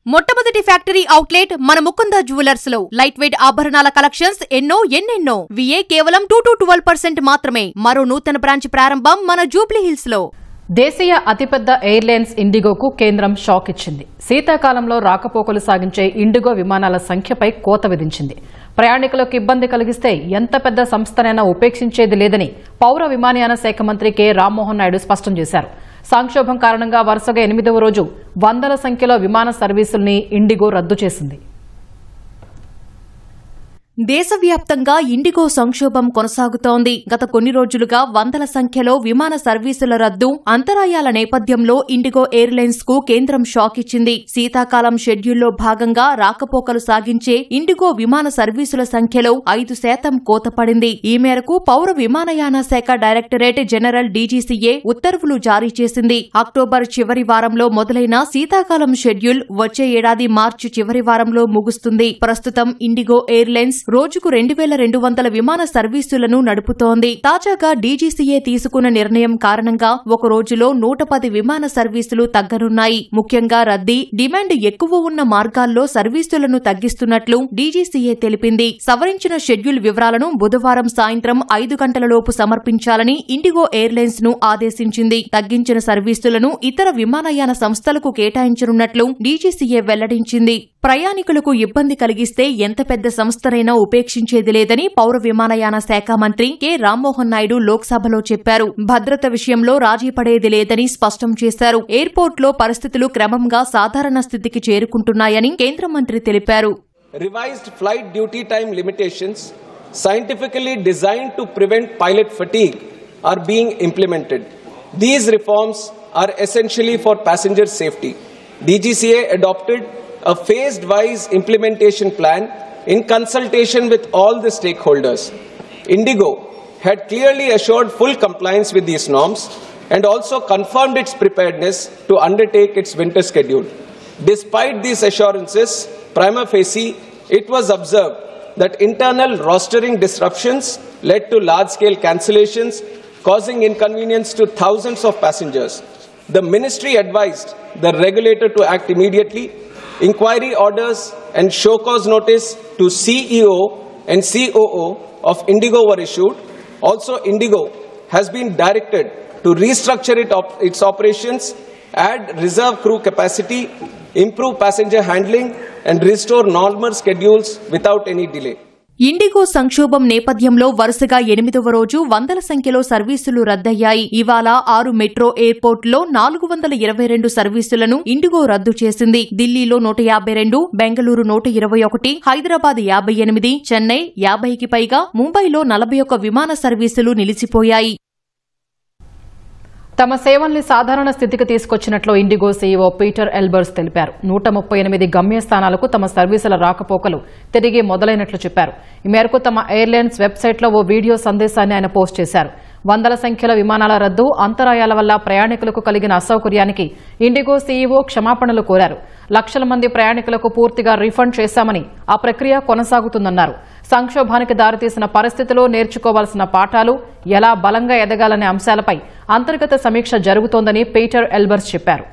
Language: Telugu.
మొట్టమొదటి ఫ్యాక్టరీ అవుట్లెట్ మన ముకుంద జ్యువెలర్స్ లో లైట్ వెయిట్ ఆభరణాల కలెక్షన్స్ ఎన్నెన్నో విఏ కేవలం 2-12% మాత్రమే. మరో నూతన బ్రాంచ్ ప్రారంభం మన జూబ్లీ హిల్స్ లో. దేశీయ అతిపెద్ద ఎయిర్లైన్స్ ఇండిగోకు కేంద్రం షాక్ ఇచ్చింది. శీతాకాలంలో రాకపోకలు సాగించే ఇండిగో విమానాల సంఖ్యపై కోత విధించింది. ప్రయాణికులకు ఇబ్బంది కలిగిస్తే ఎంత పెద్ద సంస్థనైనా ఉపేక్షించేది లేదని పౌర విమానయాన శాఖ మంత్రి కె రామ్మోహన్ నాయుడు స్పష్టం చేశారు. సంక్షోభం కారణంగా వరుసగా 8వ రోజు వందల సంఖ్యలో విమాన సర్వీసుల్ని ఇండిగో రద్దు చేసింది. దేశవ్యాప్తంగా ఇండిగో సంక్షోభం కొనసాగుతోంది. గత కొన్ని రోజులుగా వందల సంఖ్యలో విమాన సర్వీసుల రద్దు, అంతరాయాల నేపథ్యంలో ఇండిగో ఎయిర్లైన్స్ కు కేంద్రం షాక్ ఇచ్చింది. శీతాకాలం షెడ్యూల్లో భాగంగా రాకపోకలు సాగించే ఇండిగో విమాన సర్వీసుల సంఖ్యలో 5% కోత పడింది. ఈ మేరకు పౌర విమానయాన శాఖ డైరెక్టరేట్ జనరల్ డీజీసీఏ ఉత్తర్వులు జారీ చేసింది. అక్టోబర్ చివరి వారంలో మొదలైన శీతాకాలం షెడ్యూల్ వచ్చే ఏడాది మార్చి చివరి వారంలో ముగుస్తుంది. ప్రస్తుతం ఇండిగో ఎయిర్లైన్స్ రోజుకు 2200 విమాన సర్వీసులను నడుపుతోంది. తాజాగా డీజీసీఏ తీసుకున్న నిర్ణయం కారణంగా ఒక రోజులో 110 విమాన సర్వీసులు తగ్గనున్నాయి. ముఖ్యంగా రద్దీ, డిమాండ్ ఎక్కువ ఉన్న మార్గాల్లో సర్వీసులను తగ్గిస్తున్నట్లు డీజీసీఏ తెలిపింది. సవరించిన షెడ్యూల్ వివరాలను బుధవారం సాయంత్రం 5 గంటలలోపు సమర్పించాలని ఇండిగో ఎయిర్లైన్స్ ను ఆదేశించింది. తగ్గించిన సర్వీసులను ఇతర విమానయాన సంస్థలకు కేటాయించనున్నట్లు డీజీసీఏ వెల్లడించింది. ప్రయాణికులకు ఇబ్బంది కలిగిస్తే ఎంత పెద్ద సంస్థనైనా ఉపేక్షించేది లేదని పౌర విమానయాన శాఖ మంత్రి కె రామ్మోహన్ నాయుడు లోక్సభలో చెప్పారు. భద్రత విషయంలో రాజీ పడేది లేదని స్పష్టం చేశారు. ఎయిర్పోర్ట్లో పరిస్థితులు క్రమంగా సాధారణ స్థితికి చేరుకుంటున్నాయని కేంద్ర మంత్రి తెలిపారు. Revised flight duty time limitations scientifically designed to prevent pilot fatigue are being implemented. These reforms are essentially for passenger safety. DGCA adopted a phased-wise implementation plan in consultation with all the stakeholders. Indigo had clearly assured full compliance with these norms and also confirmed its preparedness to undertake its winter schedule. Despite these assurances, prima facie, it was observed that internal rostering disruptions led to large-scale cancellations, causing inconvenience to thousands of passengers. The ministry advised the regulator to act immediately. Inquiry orders and show cause notice to CEO and COO of Indigo were issued. Also, Indigo has been directed to restructure its operations, add reserve crew capacity, improve passenger handling, and restore normal schedules without any delay. IndiGo సంక్షోభం నేపథ్యంలో వరుసగా 8వ రోజు వందల సంఖ్యలో సర్వీసులు రద్దయ్యాయి. ఇవాళ 6 మెట్రో ఎయిర్పోర్టులో 422 సర్వీసులను ఇండిగో రద్దు చేసింది. ఢిల్లీలో 152, బెంగళూరు 121, హైదరాబాద్ 58, చెన్నై 50కి పైగా, ముంబైలో 41 విమాన సర్వీసులు నిలిచిపోయాయి. తమ సేవల్ని సాధారణ స్థితికి తీసుకొచ్చినట్లు ఇండిగో సీఈఓ పీటర్ ఎల్బర్స్ తెలిపారు. 138 గమ్యస్థానాలకు తమ సర్వీసుల రాకపోకలు తిరిగి మొదలైనట్లు చెప్పారు. ఈ మేరకు తమ ఎయిర్లైన్స్ వెబ్సైట్లో ఓ వీడియో సందేశాన్ని ఆయన పోస్ట్ చేశారు. వందల సంఖ్యలో విమానాల రద్దు, అంతరాయాల వల్ల ప్రయాణికులకు కలిగిన అసౌకర్యానికి ఇండిగో సీఈఓ క్షమాపణలు కోరారు. లక్షల మంది ప్రయాణికులకు పూర్తిగా రీఫండ్ చేశామని, ఆ ప్రక్రియ కొనసాగుతుందన్నారు. సంక్షోభానికి దారితీసిన పరిస్థితుల్లో నేర్చుకోవాల్సిన పాఠాలు, ఎలా బలంగా ఎదగాలనే అంశాలపై అంతర్గత సమీక్ష జరుగుతోందని పీటర్ ఎల్బర్స్ చెప్పారు.